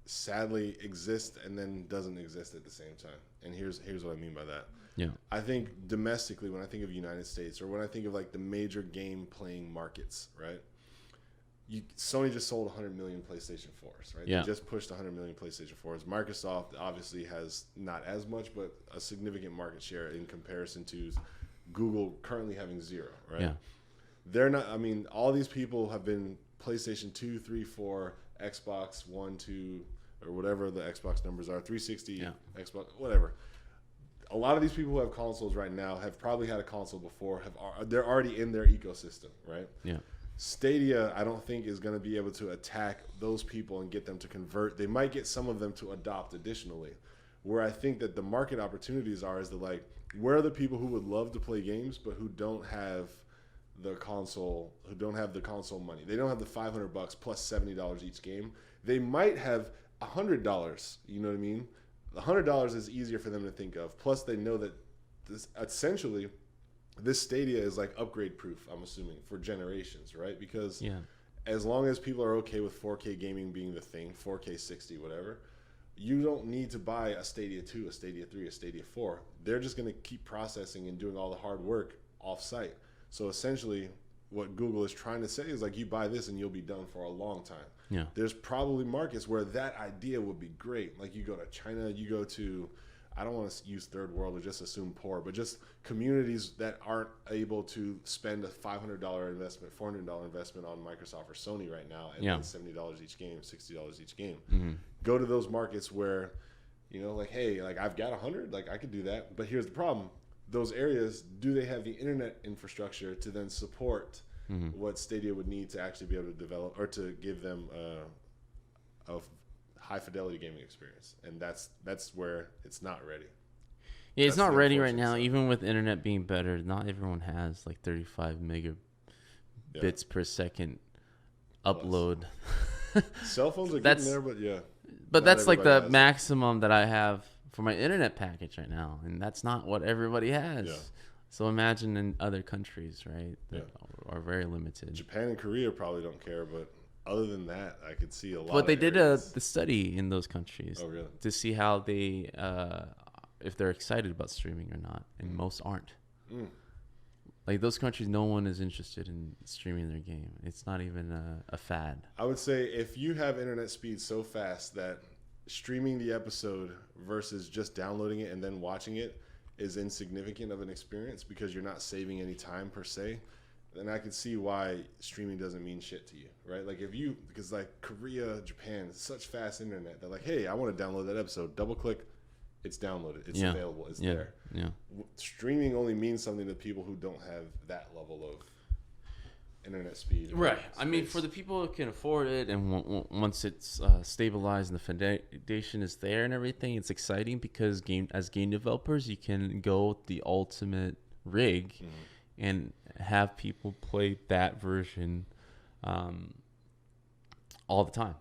sadly exists and then doesn't exist at the same time. And here's what I mean by that. Yeah. I think domestically, when I think of United States, or when I think of like the major game playing markets, right? Sony just sold 100 million PlayStation 4s, right? Yeah. They just pushed 100 million PlayStation 4s. Microsoft obviously has not as much, but a significant market share in comparison to Google currently having 0, right? Yeah. They're not, I mean, all these people have been PlayStation 2, 3, 4, Xbox 1, 2, or whatever the Xbox numbers are, 360, Xbox, whatever. A lot of these people who have consoles right now have probably had a console before. They're already in their ecosystem, right? Yeah. Stadia, I don't think, is going to be able to attack those people and get them to convert. They might get some of them to adopt additionally. Where I think that the market opportunities are is where are the people who would love to play games but who don't have the console money. They don't have the $500 plus $70 each game. They might have $100, you know what I mean? The $100 is easier for them to think of. Plus they know that this Stadia is like upgrade proof, I'm assuming, for generations, right? Because as long as people are okay with 4K gaming being the thing, 4K 60, whatever, you don't need to buy a Stadia 2, a Stadia 3, a Stadia 4. They're just going to keep processing and doing all the hard work off-site. So essentially what Google is trying to say is like, you buy this and you'll be done for a long time. Yeah. There's probably markets where that idea would be great. Like you go to China, you go to, I don't want to use third world or just assume poor, but just communities that aren't able to spend a $500 investment, $400 investment on Microsoft or Sony right now, and then $70 each game, $60 each game. Mm-hmm. Go to those markets where, you know, like, hey, like I've got 100, like I could do that. But here's the problem. Those areas, do they have the internet infrastructure to then support what Stadia would need to actually be able to develop or to give them a high fidelity gaming experience? And that's where it's not ready. Yeah, it's not ready right now. Even with internet being better, not everyone has like 35 megabits per second upload. Cell phones are getting there, but But that's like the maximum that I have for my internet package right now, and that's not what everybody has. Yeah. So imagine in other countries, right, that are very limited. Japan and Korea probably don't care, but other than that, I could see a lot. But they did the study in those countries to see how they, if they're excited about streaming or not, and most aren't. Like those countries, no one is interested in streaming their game. It's not even a fad. I would say if you have internet speed so fast that streaming the episode versus just downloading it and then watching it is insignificant of an experience because you're not saving any time per se, then I can see why streaming doesn't mean shit to you, right? Like because like Korea, Japan, such fast internet, they're like, hey, I want to download that episode. Double click, it's downloaded, it's available, it's there. Yeah. Streaming only means something to people who don't have that level of internet speed. Right. I mean, for the people who can afford it, and once it's stabilized and the foundation is there and everything, it's exciting because as game developers, you can go with the ultimate rig and have people play that version all the time,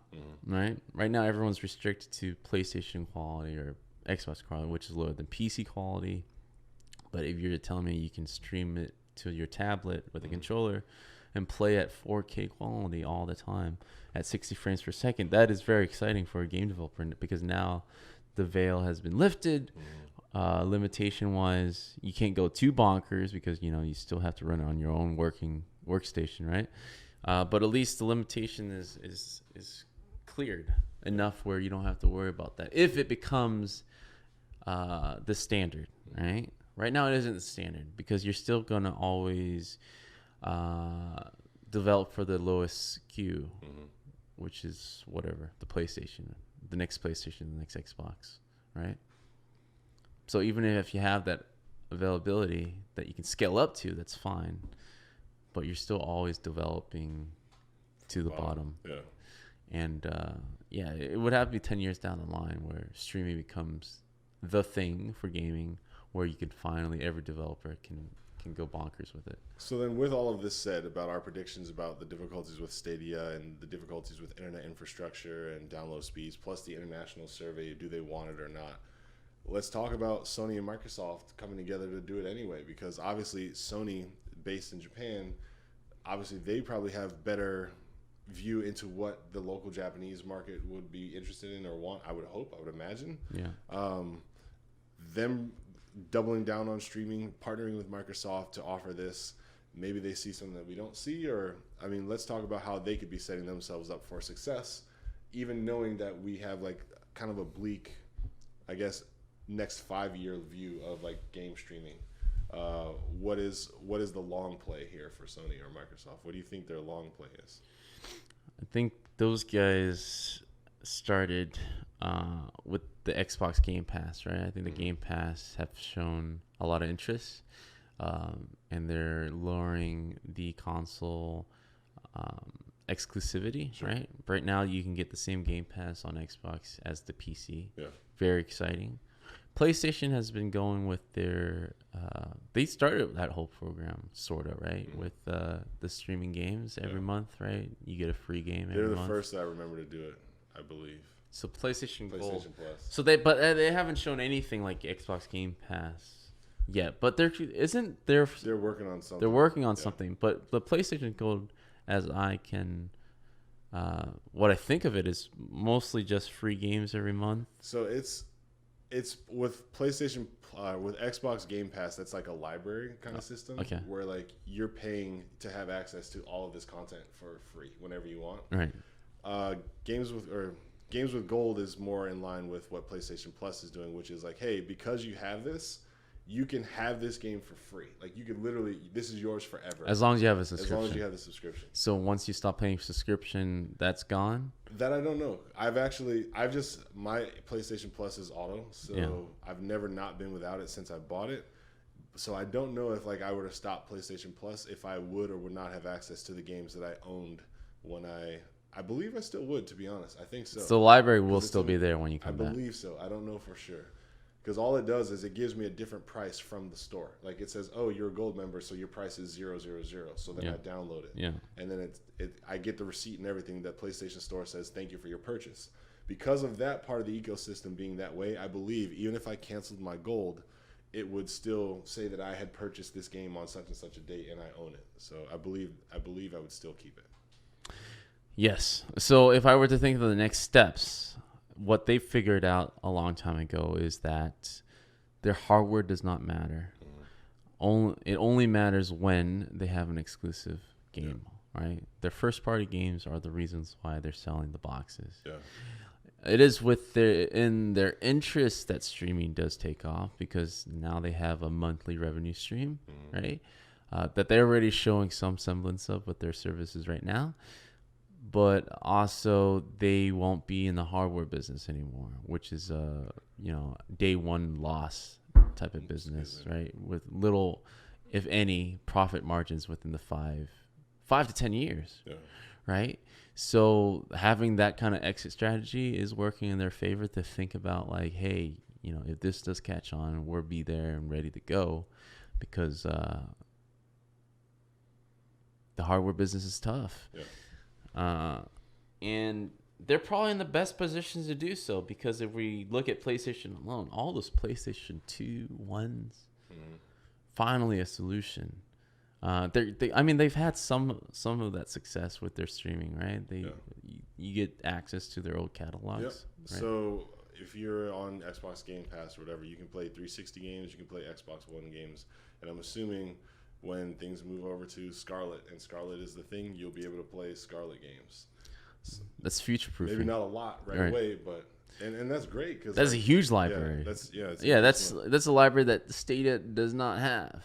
right? Right now, everyone's restricted to PlayStation quality or Xbox quality, which is lower than PC quality. But if you're telling me you can stream it to your tablet with a controller and play at 4K quality all the time at 60 frames per second, that is very exciting for a game developer because now the veil has been lifted. Limitation-wise, you can't go too bonkers because, you know, you still have to run it on your own working workstation, right? But at least the limitation is cleared enough where you don't have to worry about that if it becomes the standard, right? Right now it isn't the standard because you're still going to always develop for the lowest SKU, which is whatever, the PlayStation, the next PlayStation, the next Xbox, right? So even if you have that availability that you can scale up to, that's fine. But you're still always developing to the bottom. Yeah. And it would have to be 10 years down the line where streaming becomes the thing for gaming, where you could finally, every developer can go bonkers with it. So then with all of this said about our predictions about the difficulties with Stadia and the difficulties with internet infrastructure and download speeds, plus the international survey, do they want it or not? Let's talk about Sony and Microsoft coming together to do it anyway, because obviously Sony, based in Japan, obviously they probably have better view into what the local Japanese market would be interested in or want. I would hope, I would imagine. Yeah. Them doubling down on streaming, partnering with Microsoft to offer this. Maybe they see something that we don't see, or I mean, let's talk about how they could be setting themselves up for success, even knowing that we have like kind of a bleak, I guess, next 5-year view of like game streaming. What is the long play here for Sony or Microsoft? What do you think their long play is? I think those guys started with the Xbox Game Pass, right? I think the Game Pass have shown a lot of interest, and they're lowering the console exclusivity, Sure. right? Right now, you can get the same Game Pass on Xbox as the PC. Yeah. Very exciting. PlayStation has been going with their they started that whole program sort of, right? Mm-hmm. With the streaming games every month, right? You get a free game every They're the month. first that I remember to do it, I believe. So PlayStation Gold. Plus. So they haven't shown anything like Xbox Game Pass yet, but they're working on something. They're working on something, but the PlayStation Gold, as I can what I think of it, is mostly just free games every month. So it's with PlayStation, with Xbox Game Pass, that's like a library kind of system, Okay. where like you're paying to have access to all of this content for free whenever you want. Right. Games with Gold is more in line with what PlayStation Plus is doing, which is like, hey, because you have this, you can have this game for free. Like you could literally, this is yours forever. As long as you have a subscription. As long as you have the subscription. So once you stop paying subscription, that's gone? That I don't know. My PlayStation Plus is auto, so I've never not been without it since I bought it. So I don't know if like I were to stop PlayStation Plus, if I would or would not have access to the games that I owned when I believe I still would, to be honest. I think so. So the library will still be there when you come back. I believe so. I don't know for sure. Because all it does is it gives me a different price from the store. Like it says, oh, you're a gold member, so your price is 000. So then I download it. Yeah. And then I get the receipt and everything. That PlayStation Store says, thank you for your purchase. Because of that part of the ecosystem being that way, I believe even if I canceled my gold, it would still say that I had purchased this game on such and such a date and I own it. So I believe I would still keep it. Yes. So if I were to think of the next steps, what they figured out a long time ago is that their hardware does not matter. It only matters when they have an exclusive game, right? Their first-party games are the reasons why they're selling the boxes. Yeah. It is in their interest that streaming does take off, because now they have a monthly revenue stream, right? That they're already showing some semblance of with their services right now. But also they won't be in the hardware business anymore, which is day one loss type of business, right? With little, if any, profit margins within the 5 to 10 years, right? So having that kind of exit strategy is working in their favor to think about like, hey, if this does catch on, we'll be there and ready to go, because the hardware business is tough. Yeah. And they're probably in the best positions to do so, because if we look at PlayStation alone, all those PlayStation 2 ones, finally a solution. They've had some of that success with their streaming, right? You get access to their old catalogs. Yep. Right? So if you're on Xbox Game Pass or whatever, you can play 360 games, you can play Xbox One games, and I'm assuming when things move over to Scarlet, and Scarlet is the thing, you'll be able to play Scarlet games. That's future-proofing. Maybe not a lot right away, but and that's great, because that's a huge library. That's a library that Stadia does not have.